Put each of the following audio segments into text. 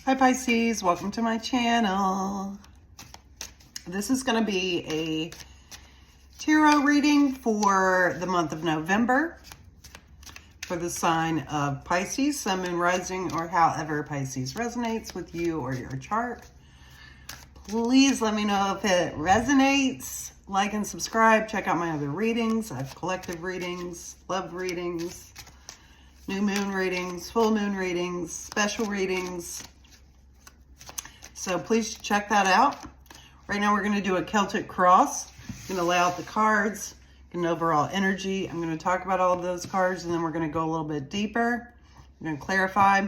Hi Pisces, welcome to my channel. This is going to be a tarot reading for the month of November for the sign of Pisces, Sun, Moon, Rising, or however Pisces resonates with you or your chart. Please let me know if it resonates. Like and subscribe. Check out my other readings. I have collective readings, love readings, new moon readings, full moon readings, special readings. So please check that out. Right now we're going to do a Celtic cross. I'm going to lay out the cards, an overall energy. I'm going to talk about all of those cards, and then we're going to go a little bit deeper. We're going to clarify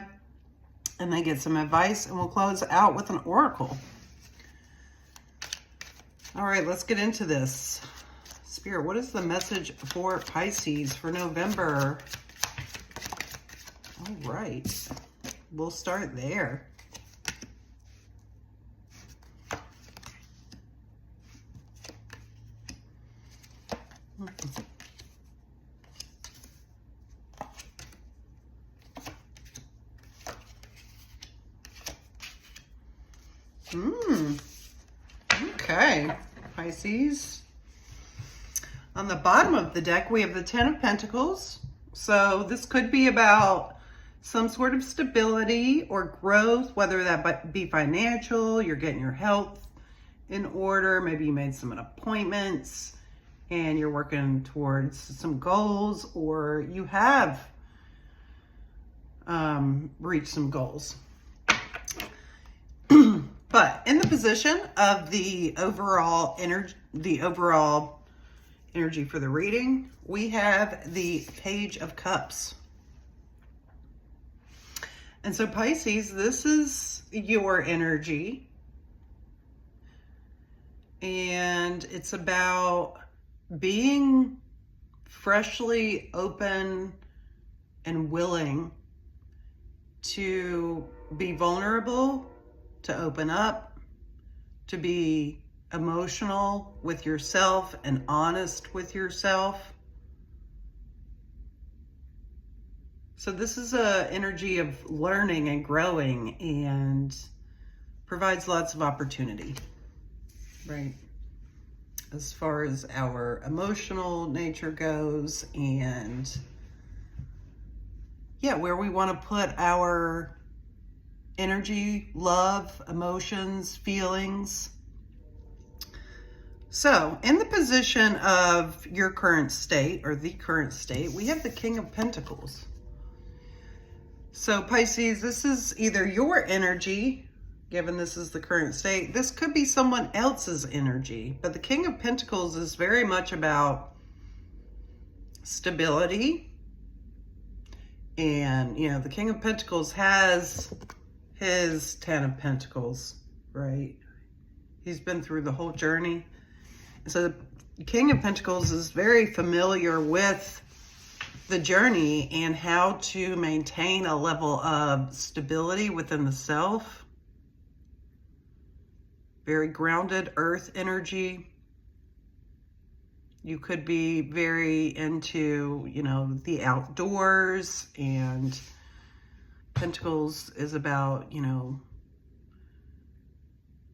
and then get some advice, and we'll close out with an oracle. All right, let's get into this. Spirit, what is the message for Pisces for November? All right, we'll start there. Okay, Pisces. On the bottom of the deck, we have the Ten of Pentacles. So this could be about some sort of stability or growth, whether that be financial, you're getting your health in order, maybe you made some appointments and you're working towards some goals, or you have reached some goals. But in the position of the overall energy for the reading, we have the Page of Cups. And so Pisces, this is your energy. And it's about being freshly open and willing to be vulnerable, to open up, to be emotional with yourself and honest with yourself. So this is an energy of learning and growing and provides lots of opportunity, right? As far as our emotional nature goes, and yeah, where we want to put our energy, love, emotions, feelings. So in the position of your current state, or the current state, we have the King of Pentacles. So Pisces, this is either your energy, given this is the current state. This could be someone else's energy, but the King of Pentacles is very much about stability. And, you know, the King of Pentacles has his Ten of Pentacles, right? He's been through the whole journey. So the King of Pentacles is very familiar with the journey and how to maintain a level of stability within the self. Very grounded earth energy. You could be very into, you know, the outdoors, and Pentacles is about, you know,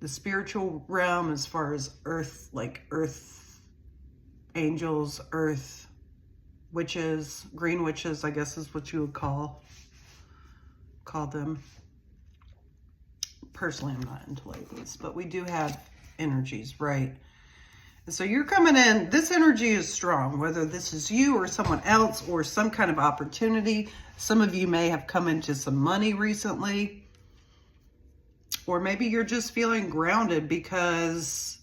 the spiritual realm as far as earth, like earth angels, earth witches, green witches, I guess is what you would call them. Personally, I'm not into labels, but we do have energies, right? And so you're coming in, this energy is strong, whether this is you or someone else or some kind of opportunity. Some of you may have come into some money recently, or maybe you're just feeling grounded because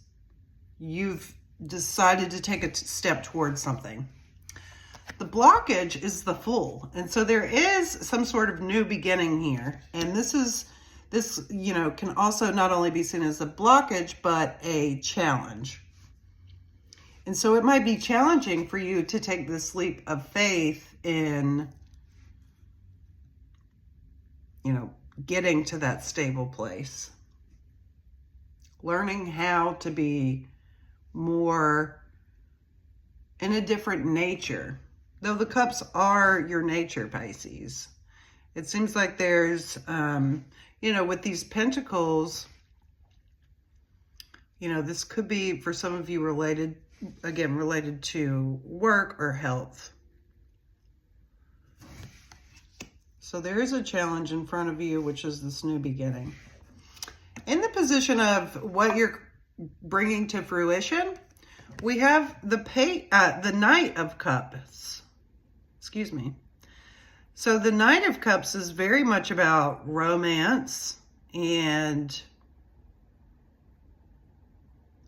you've decided to take a step towards something. The blockage is the Fool. And so there is some sort of new beginning here. And this, you know, can also not only be seen as a blockage, but a challenge. And so it might be challenging for you to take this leap of faith in, you know, getting to that stable place. Learning how to be more in a different nature. Though the cups are your nature, Pisces. It seems like there's, you know, with these pentacles, you know, this could be for some of you related, again, related to work or health. So there is a challenge in front of you, which is this new beginning. In the position of what you're bringing to fruition, we have the Knight of Cups. Excuse me. So the Knight of Cups is very much about romance and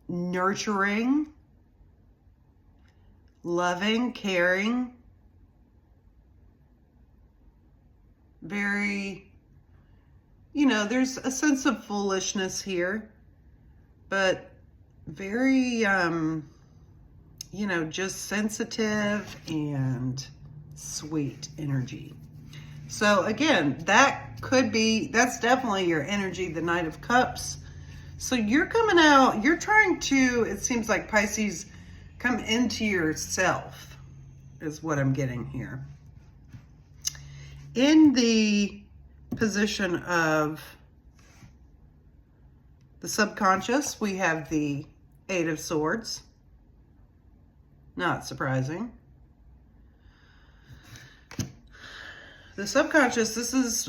nurturing, loving, caring. Very, you know, there's a sense of foolishness here, but very, you know, just sensitive and sweet energy. So again, that could be, that's definitely your energy, the Knight of Cups. So you're coming out, you're trying to, it seems like Pisces, come into yourself is what I'm getting here. In the position of the subconscious, we have the Eight of Swords. Not surprising. The subconscious, this is,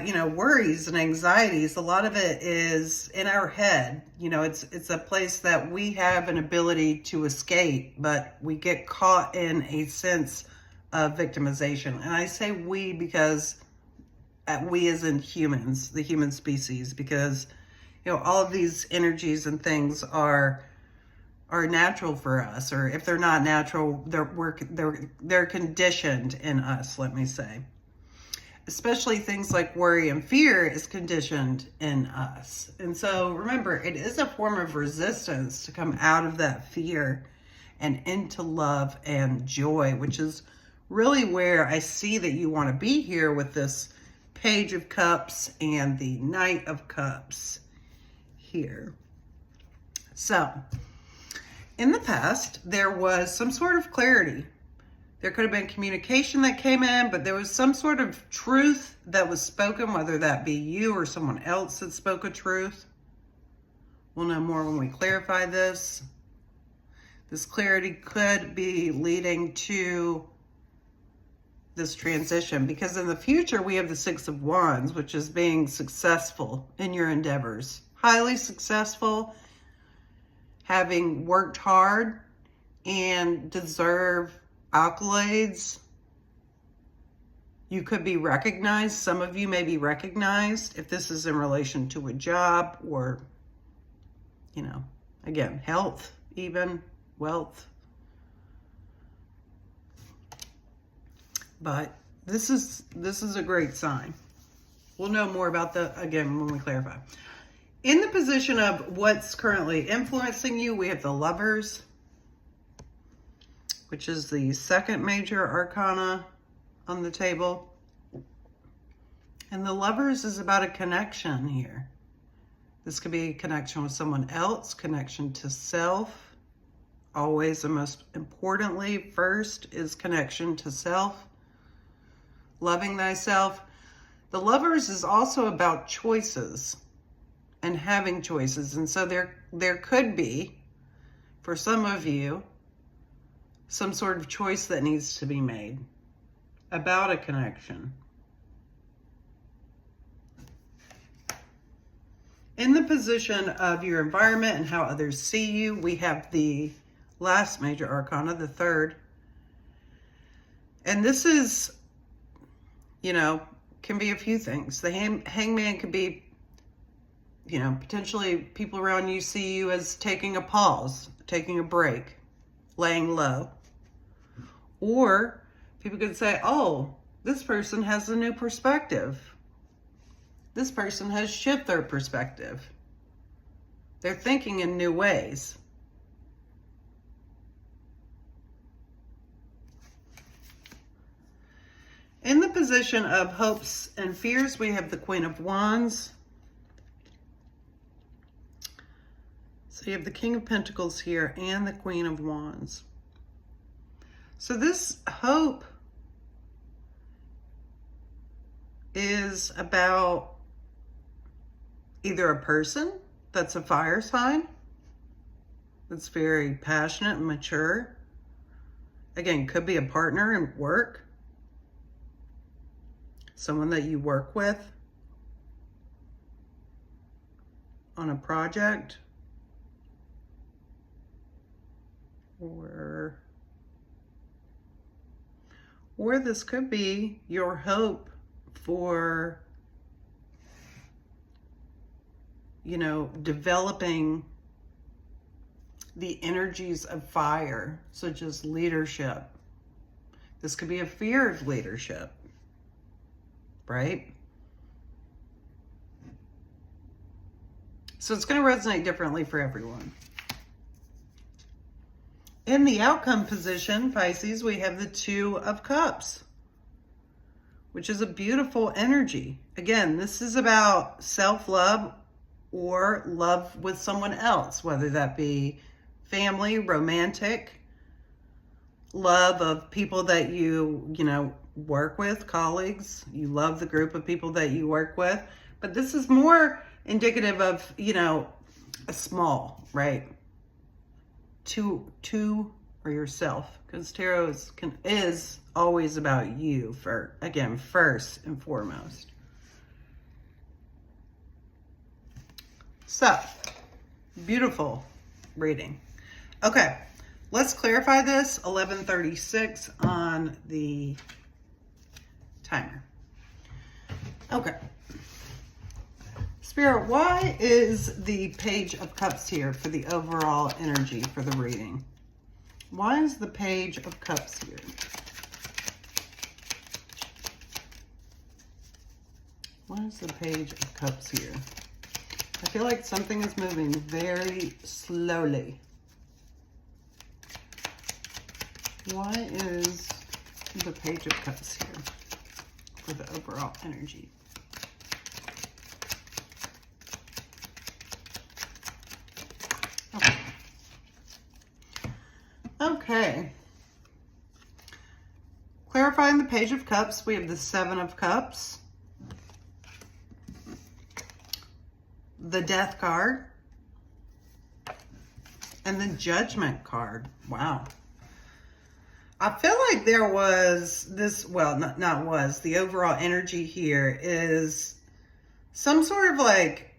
you know, worries and anxieties. A lot of it is in our head. You know, it's a place that we have an ability to escape, but we get caught in a sense of victimization. And I say we because we as in humans, the human species, because, you know, all of these energies and things are natural for us, or if they're not natural, they're conditioned in us, let me say. Especially things like worry and fear is conditioned in us. And so remember, it is a form of resistance to come out of that fear and into love and joy, which is really where I see that you want to be here with this Page of Cups and the Knight of Cups here. So in the past, there was some sort of clarity. There could have been communication that came in, but there was some sort of truth that was spoken, whether that be you or someone else that spoke a truth. We'll know more when we clarify this. This clarity could be leading to this transition, because in the future we have the Six of Wands, which is being successful in your endeavors. Highly successful, having worked hard and deserve accolades. You could be recognized. Some of you may be recognized if this is in relation to a job or, you know, again, health, even wealth. But this is a great sign. We'll know more about that again when we clarify. In the position of what's currently influencing you, we have the Lovers, which is the second major arcana on the table. And the Lovers is about a connection here. This could be a connection with someone else, connection to self. Always and most importantly, first is connection to self. Loving thyself. The Lovers is also about choices and having choices. And so there could be, for some of you, some sort of choice that needs to be made about a connection. In the position of your environment and how others see you, we have the last major arcana, the third. And this is, you know, can be a few things. The hangman could be, you know, potentially people around you see you as taking a pause, taking a break, laying low. Or people could say, oh, this person has a new perspective. This person has shifted their perspective. They're thinking in new ways. In the position of hopes and fears, we have the Queen of Wands. So you have the King of Pentacles here and the Queen of Wands. So this hope is about either a person that's a fire sign, that's very passionate and mature. Again, could be a partner in work, someone that you work with on a project, or this could be your hope for, you know, developing the energies of fire, such as leadership. This could be a fear of leadership, right? So it's going to resonate differently for everyone. In the outcome position, Pisces, we have the Two of Cups, which is a beautiful energy. Again, this is about self-love or love with someone else, whether that be family, romantic, love of people that you know, work with, colleagues. You love the group of people that you work with. But this is more indicative of, you know, a small, right? Two or yourself, because tarot is always about you, for again, first and foremost. So, beautiful reading. Okay, let's clarify this. 11:36 on the timer. Okay. Spirit, why is the Page of Cups here for the overall energy for the reading? Why is the Page of Cups here? Why is the Page of Cups here? I feel like something is moving very slowly. Why is the Page of Cups here for the overall energy? Okay. Clarifying the Page of Cups, we have the Seven of Cups, the Death card, and the Judgment card. Wow. I feel like there was this, well, not was, the overall energy here is some sort of like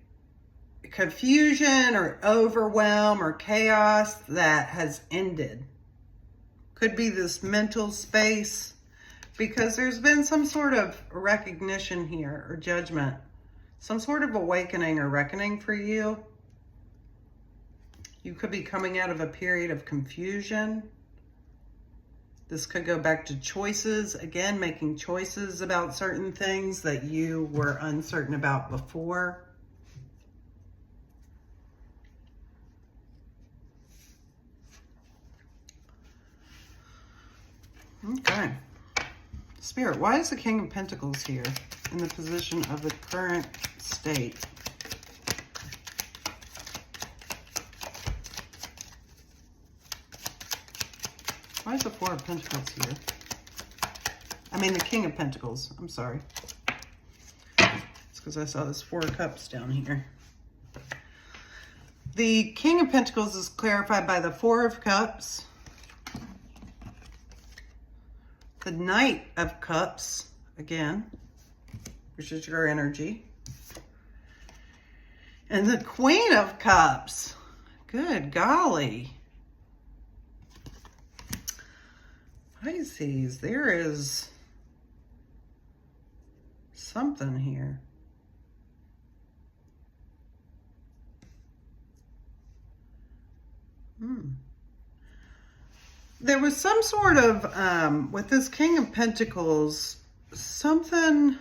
confusion or overwhelm or chaos that has ended. Could be this mental space, because there's been some sort of recognition here or judgment, some sort of awakening or reckoning for you. You could be coming out of a period of confusion. This could go back to choices, again, making choices about certain things that you were uncertain about before. Okay. Spirit, why is the King of Pentacles here in the position of the current state? Why is the Four of Pentacles here? I mean, the King of Pentacles. I'm sorry. It's because I saw this Four of Cups down here. The King of Pentacles is clarified by the Four of Cups, the Knight of Cups, again, which is your energy, and the Queen of Cups. Good golly. Pisces, there is something here. There was some sort of, with this King of Pentacles, something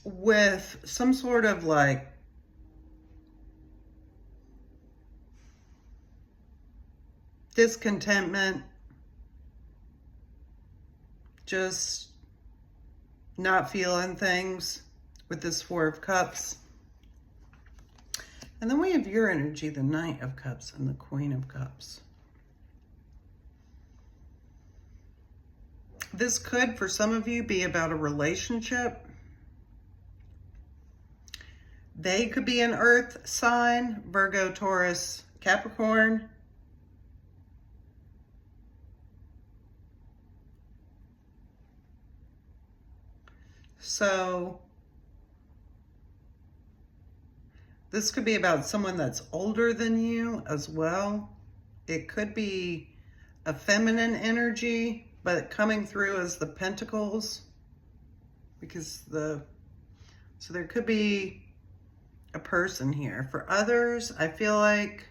with some sort of like discontentment, just not feeling things with this Four of Cups. And then we have your energy, the Knight of Cups and the Queen of Cups. This could, for some of you, be about a relationship. They could be an earth sign, Virgo, Taurus, Capricorn. So this could be about someone that's older than you as well. It could be a feminine energy, but coming through as the Pentacles, because so there could be a person here. For others, I feel like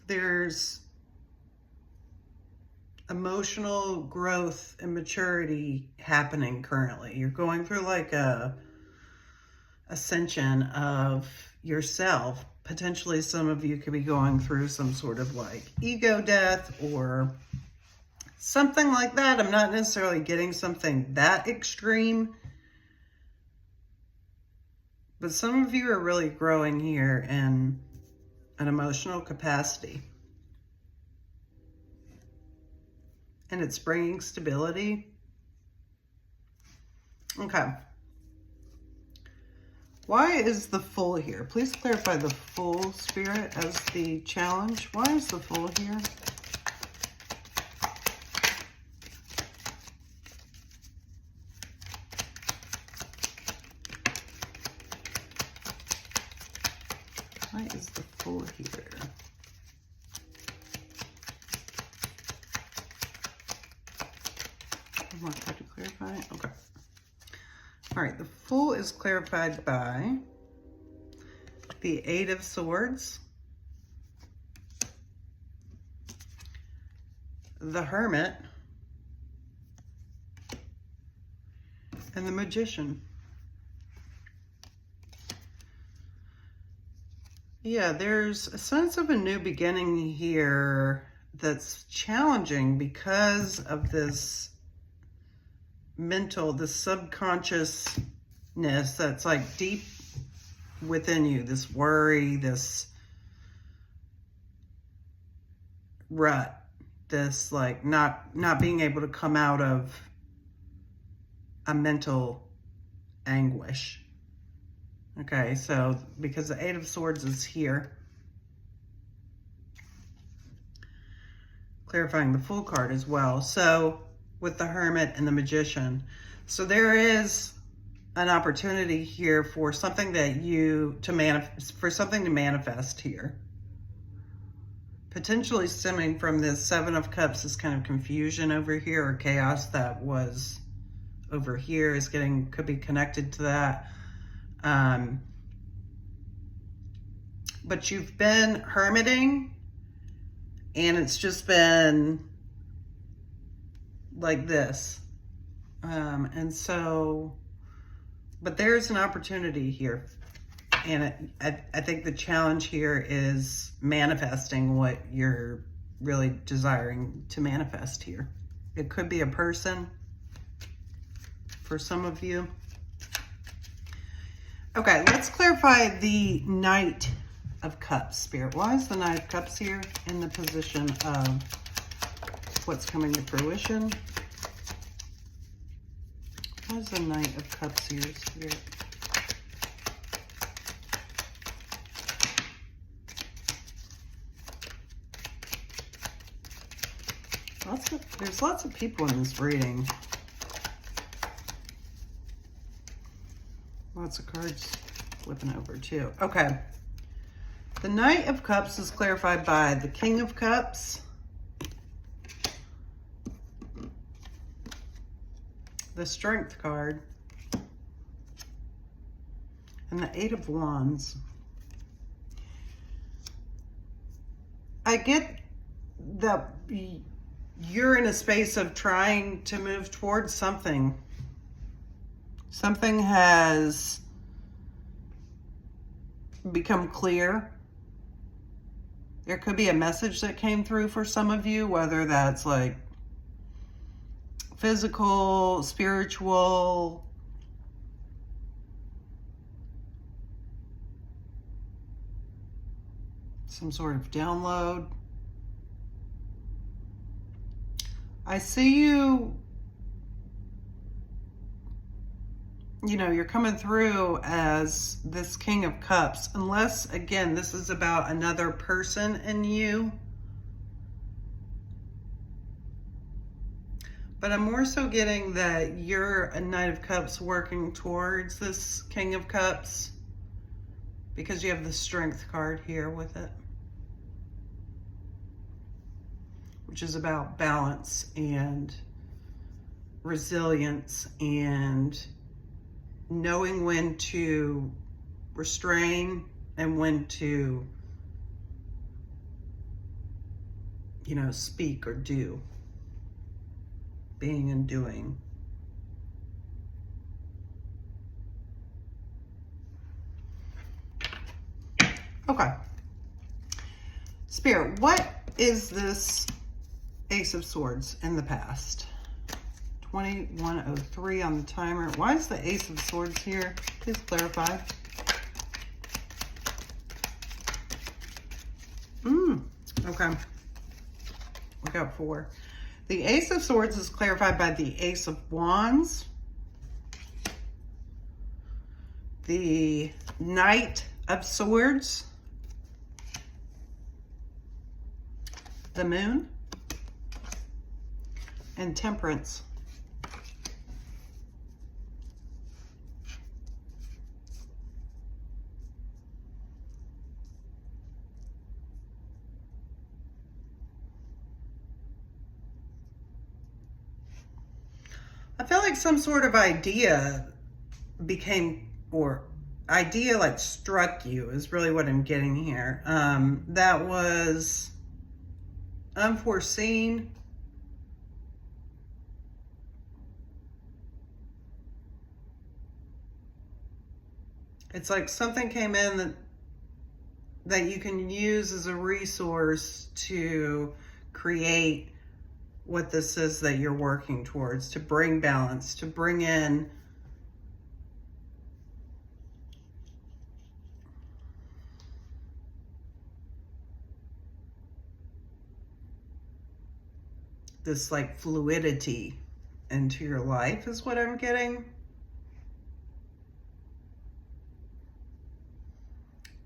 there's emotional growth and maturity happening currently. You're going through like a ascension of yourself. Potentially some of you could be going through some sort of like ego death or something like that. I'm not necessarily getting something that extreme, but some of you are really growing here in an emotional capacity. And it's bringing stability. Okay. Why is the Fool here? Please clarify the Fool, Spirit, as the challenge. Why is the Fool here? Why is the Fool here? One more card to clarify. Okay. All right, the Fool is clarified by the Eight of Swords, the Hermit, and the Magician. Yeah, there's a sense of a new beginning here that's challenging because of this mental, this subconsciousness that's like deep within you, this worry, this rut, this like not being able to come out of a mental anguish. Okay, so because the Eight of Swords is here, clarifying the Fool card as well. So with the Hermit and the Magician. So there is an opportunity here for something that for something to manifest here. Potentially stemming from this Seven of Cups, this kind of confusion over here or chaos that was over here could be connected to that. But you've been hermiting and it's just been like this. And so, but there's an opportunity here. And I think the challenge here is manifesting what you're really desiring to manifest here. It could be a person for some of you. Okay, let's clarify the Knight of Cups, Spirit. Why is the Knight of Cups here in the position of what's coming to fruition? Why is the Knight of Cups here, Spirit? There's lots of people in this reading. Lots of cards flipping over too. Okay. The Knight of Cups is clarified by the King of Cups, the Strength card, and the Eight of Wands. I get that you're in a space of trying to move towards something. Something has become clear. There could be a message that came through for some of you, whether that's like physical, spiritual. some sort of download. I see you, you know, you're coming through as this King of Cups, unless, again, this is about another person in you. But I'm more so getting that you're a Knight of Cups working towards this King of Cups, because you have the Strength card here with it, which is about balance and resilience and knowing when to restrain and when to, you know, speak or do. Being and doing. Okay. Spirit, what is this Ace of Swords in the past? 2103 on the timer. Why is the Ace of Swords here? Please clarify. Okay. We got 4. The Ace of Swords is clarified by the Ace of Wands, the Knight of Swords, the Moon, and Temperance. I feel like some sort of idea became, or idea like struck you is really what I'm getting here. That was unforeseen. It's like something came in that you can use as a resource to create what this is that you're working towards, to bring balance, to bring in this like fluidity into your life is what I'm getting.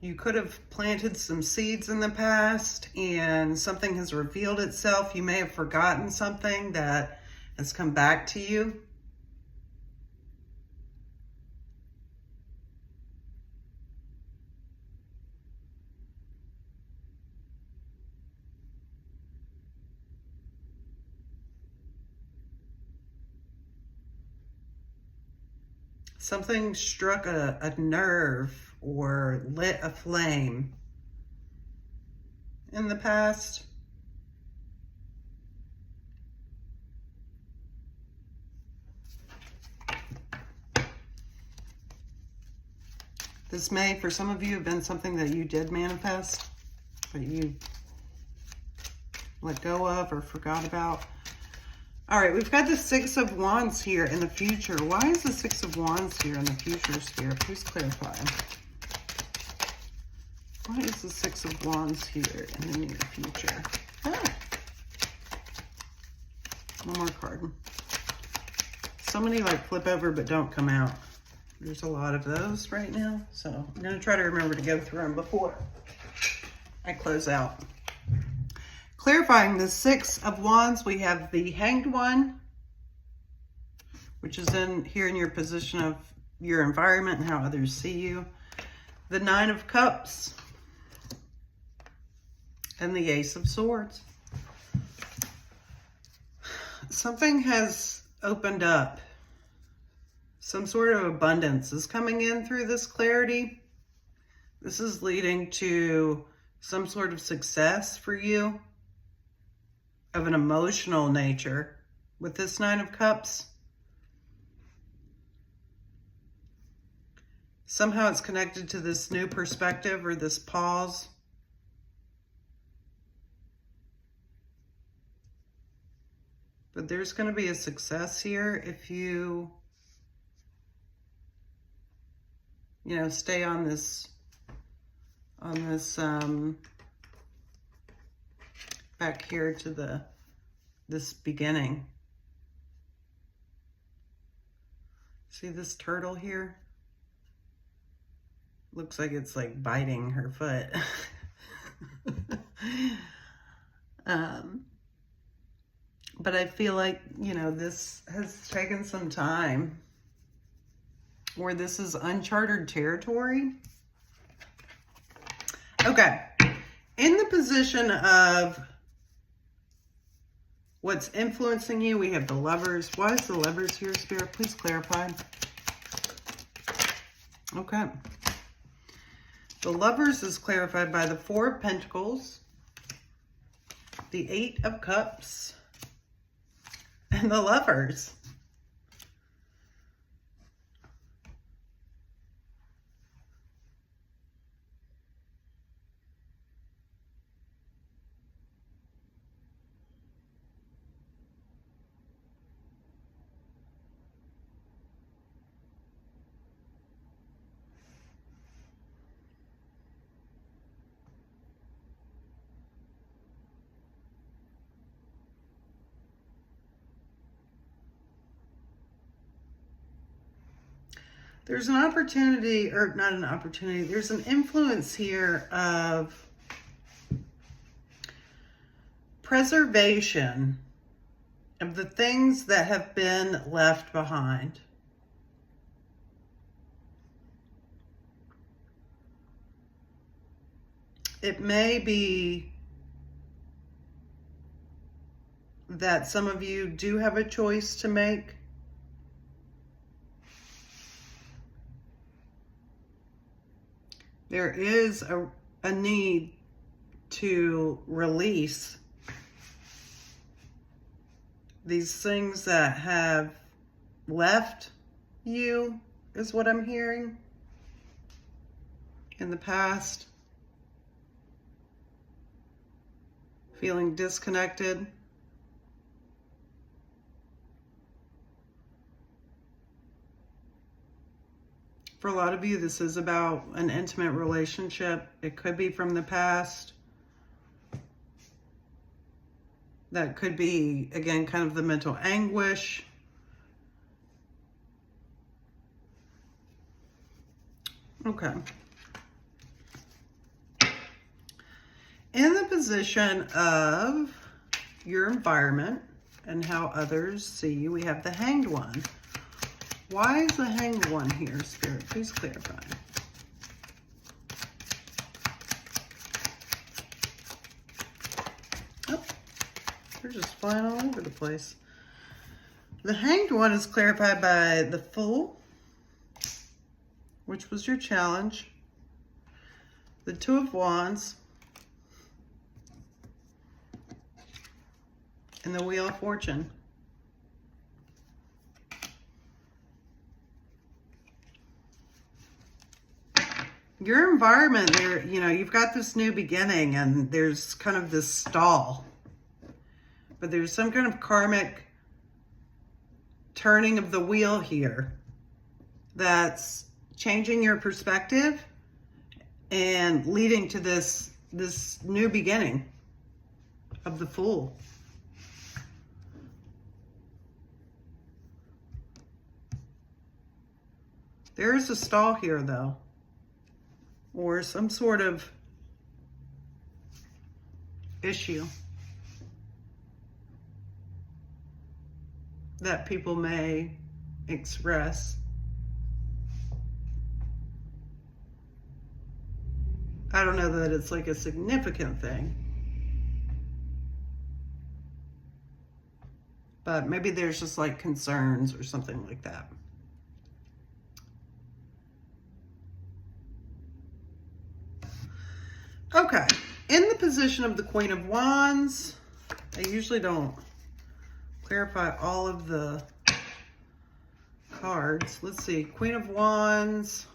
You could have planted some seeds in the past and something has revealed itself. You may have forgotten something that has come back to you. Something struck a nerve or lit a flame in the past. This may, for some of you, have been something that you did manifest, but you let go of or forgot about. All right, we've got the Six of Wands here in the future. Why is the Six of Wands here in the future, Spirit? Please clarify. Why is the Six of Wands here in the near future? Ah. One more card. So many like flip over but don't come out. There's a lot of those right now. So I'm going to try to remember to go through them before I close out. Clarifying the Six of Wands, we have the Hanged One, which is here in your position of your environment and how others see you. The Nine of Cups and the Ace of Swords. Something has opened up. Some sort of abundance is coming in through this clarity. This is leading to some sort of success for you of an emotional nature with this Nine of Cups. Somehow it's connected to this new perspective or this pause. But there's going to be a success here if you stay on this back here to this beginning. See this turtle here? Looks like it's like biting her foot. But I feel like, you know, this has taken some time, or this is uncharted territory. Okay, in the position of what's influencing you, we have the Lovers. Why is the Lovers here, Spirit? Please clarify. Okay. The Lovers is clarified by the Four of Pentacles, the Eight of Cups, and the Lovers. There's an opportunity, or not an opportunity, there's an influence here of preservation of the things that have been left behind. It may be that some of you do have a choice to make. There is a need to release these things that have left you, is what I'm hearing, in the past. Feeling disconnected. For a lot of you, this is about an intimate relationship. It could be from the past. That could be, again, kind of the mental anguish. Okay. In the position of your environment and how others see you, we have the Hanged One. Why is the Hanged One here, Spirit? Please clarify. Oh, they're just flying all over the place. The Hanged One is clarified by the Fool, which was your challenge. The Two of Wands. And the Wheel of Fortune. Your environment there, you know, you've got this new beginning and there's kind of this stall. But there's some kind of karmic turning of the wheel here that's changing your perspective and leading to this new beginning of the Fool. There is a stall here, though, or some sort of issue that people may express. I don't know that it's like a significant thing, but maybe there's just like concerns or something like that. Okay, in the position of the Queen of Wands, I usually don't clarify all of the cards. Let's see, Queen of Wands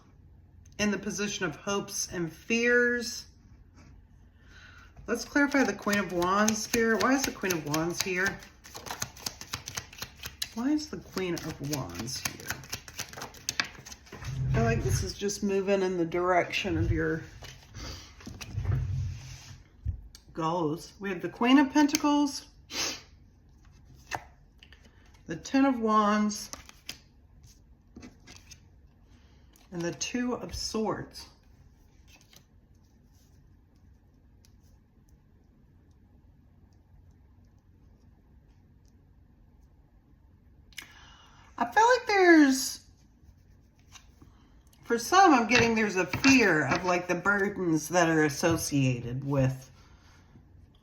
in the position of hopes and fears. Let's clarify the Queen of Wands, Spirit. Why is the Queen of Wands here? Why is the Queen of Wands here? I feel like this is just moving in the direction of your goes. We have the Queen of Pentacles, the Ten of Wands, and the Two of Swords. I feel like there's, for some, I'm getting there's a fear of like the burdens that are associated with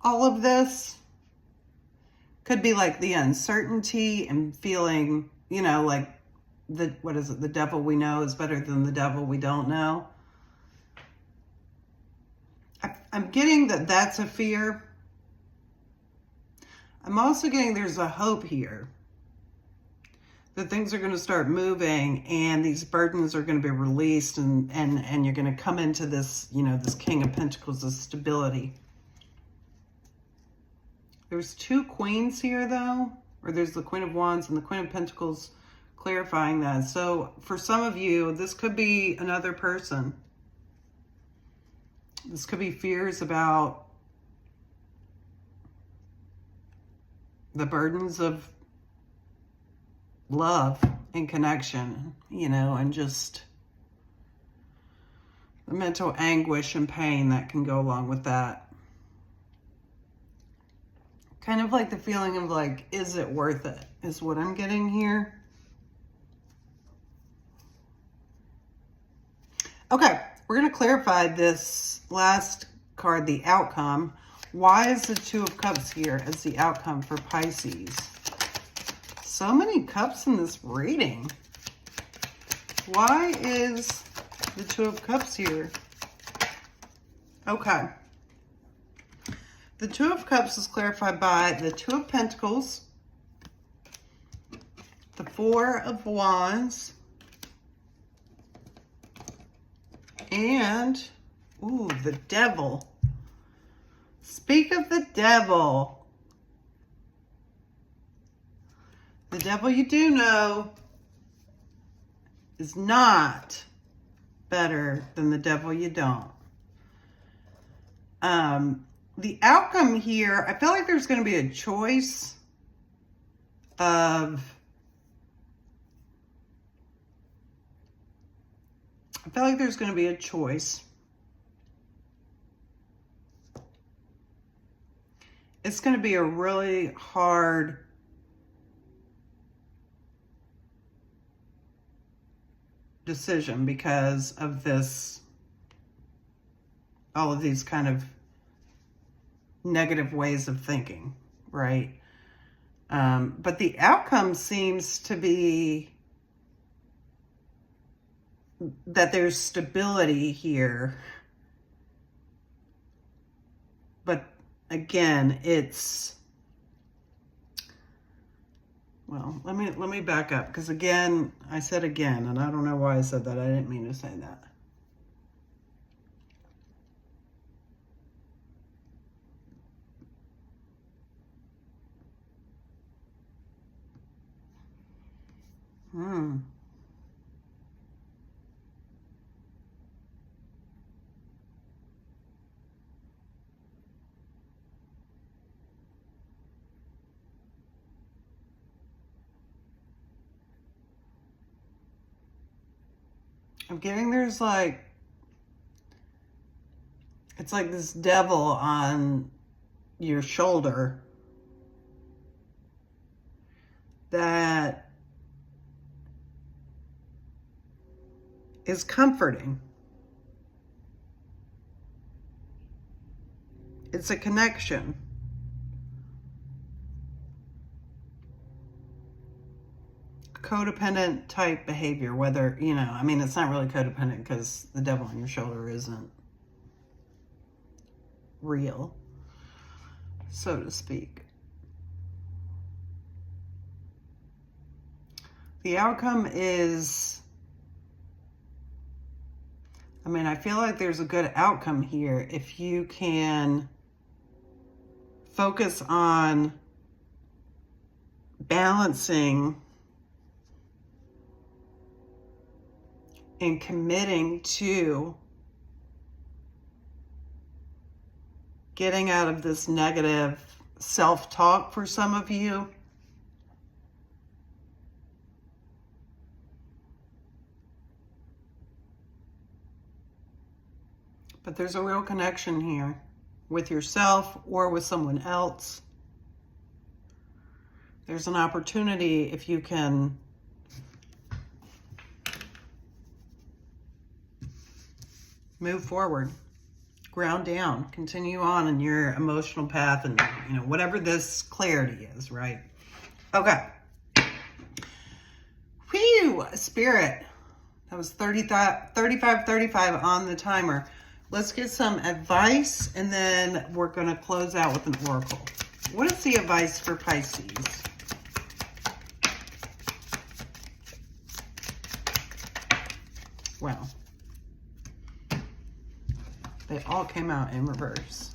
all of this. Could be like the uncertainty and feeling, you know, like what is it? The devil we know is better than the devil we don't know. I'm getting that that's a fear. I'm also getting there's a hope here that things are going to start moving and these burdens are going to be released and you're going to come into this, you know, this King of Pentacles, this stability. There's two queens here though, or there's the Queen of Wands and the Queen of Pentacles clarifying that. So for some of you, this could be another person. This could be fears about the burdens of love and connection, you know, and just the mental anguish and pain that can go along with that. Kind of like the feeling of like, is it worth it, is what I'm getting here. Okay, we're going to clarify this last card, the outcome. Why is the Two of Cups here as the outcome for Pisces? So many cups in this reading. Why is the Two of Cups here? Okay. The Two of Cups is clarified by the Two of Pentacles, the Four of Wands, and, ooh, the Devil. Speak of the Devil. The devil you do know is not better than the devil you don't. The outcome here, I feel like there's going to be a choice of, I feel like there's going to be a choice. It's going to be a really hard decision because of this, all of these kind of negative ways of thinking, right? But the outcome seems to be that there's stability here. But again, it's, well, let me back up, because again, I said again, and I don't know why I said that. I didn't mean to say that. I'm getting there's like, it's like this devil on your shoulder that is comforting. It's a connection. Codependent type behavior, whether, you know, I mean, it's not really codependent because the devil on your shoulder isn't real, so to speak. The outcome is, I mean, I feel like there's a good outcome here if you can focus on balancing and committing to getting out of this negative self-talk for some of you. But there's a real connection here with yourself or with someone else. There's an opportunity if you can move forward, ground down, continue on in your emotional path, and whatever this clarity is, right? Okay. Whew, Spirit. That was 35 on the timer. Let's get some advice, and then we're going to close out with an oracle. What is the advice for Pisces? Wow. They all came out in reverse.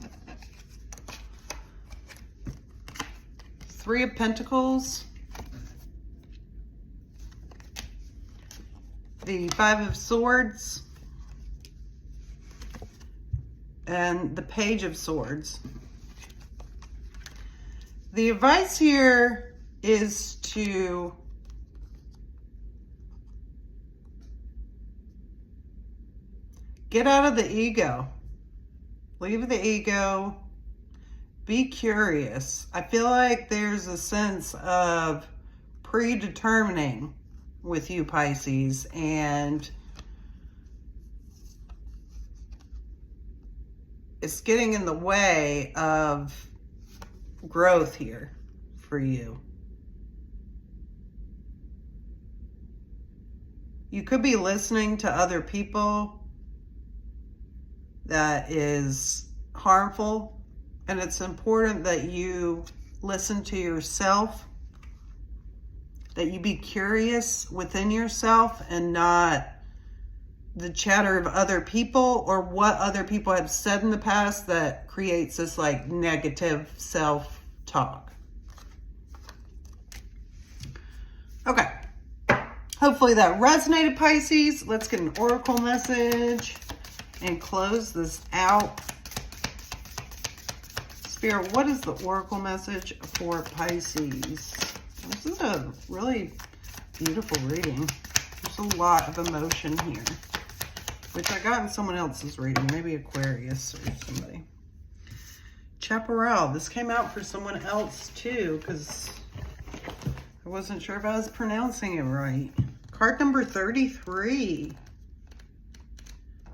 3 of Pentacles. The 5 of Swords. And the Page of Swords. The advice here is to get out of the ego. Leave the ego. Be curious. I feel like there's a sense of predetermining with you, Pisces, and it's getting in the way of growth here for you. You could be listening to other people that is harmful, and it's important that you listen to yourself, that you be curious within yourself and not the chatter of other people or what other people have said in the past that creates this like negative self-talk. Okay. Hopefully that resonated, Pisces. Let's get an oracle message and close this out. Spirit, what is the oracle message for Pisces? This is a really beautiful reading. There's a lot of emotion here, which I got in someone else's reading, maybe Aquarius or somebody. Chaparral, this came out for someone else too, because I wasn't sure if I was pronouncing it right. Card number 33.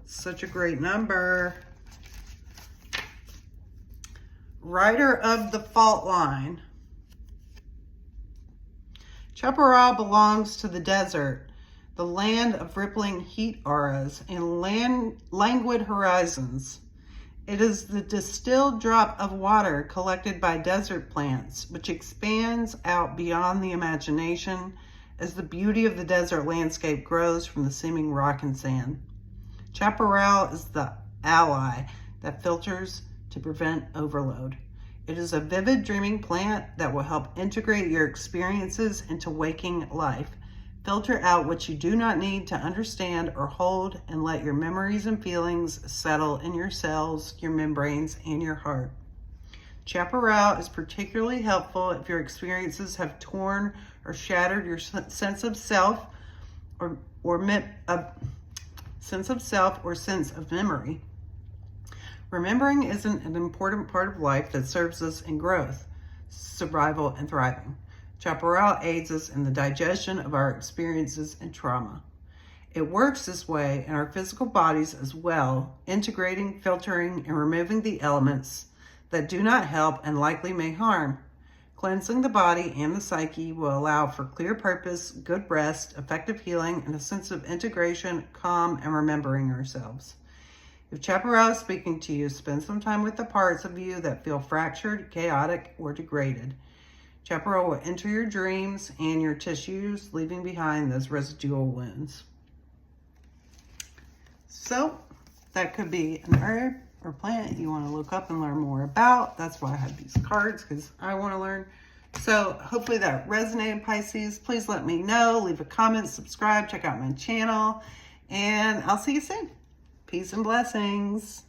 Such a great number. Rider of the Fault Line. Chaparral belongs to the desert, the land of rippling heat auras and languid horizons. It is the distilled drop of water collected by desert plants, which expands out beyond the imagination as the beauty of the desert landscape grows from the seeming rock and sand. Chaparral is the ally that filters to prevent overload. It is a vivid dreaming plant that will help integrate your experiences into waking life. Filter out what you do not need to understand or hold, and let your memories and feelings settle in your cells, your membranes, and your heart. Chaparral is particularly helpful if your experiences have torn or shattered your sense of self or sense of memory. Remembering is an important part of life that serves us in growth, survival, and thriving. Chaparral aids us in the digestion of our experiences and trauma. It works this way in our physical bodies as well, integrating, filtering, and removing the elements that do not help and likely may harm. Cleansing the body and the psyche will allow for clear purpose, good rest, effective healing, and a sense of integration, calm, and remembering ourselves. If Chaparral is speaking to you, spend some time with the parts of you that feel fractured, chaotic, or degraded. Chaparral will enter your dreams and your tissues, leaving behind those residual wounds. So, that could be an herb or plant you want to look up and learn more about. That's why I have these cards, because I want to learn. So, hopefully that resonated, Pisces. Please let me know. Leave a comment, subscribe, check out my channel, and I'll see you soon. Peace and blessings.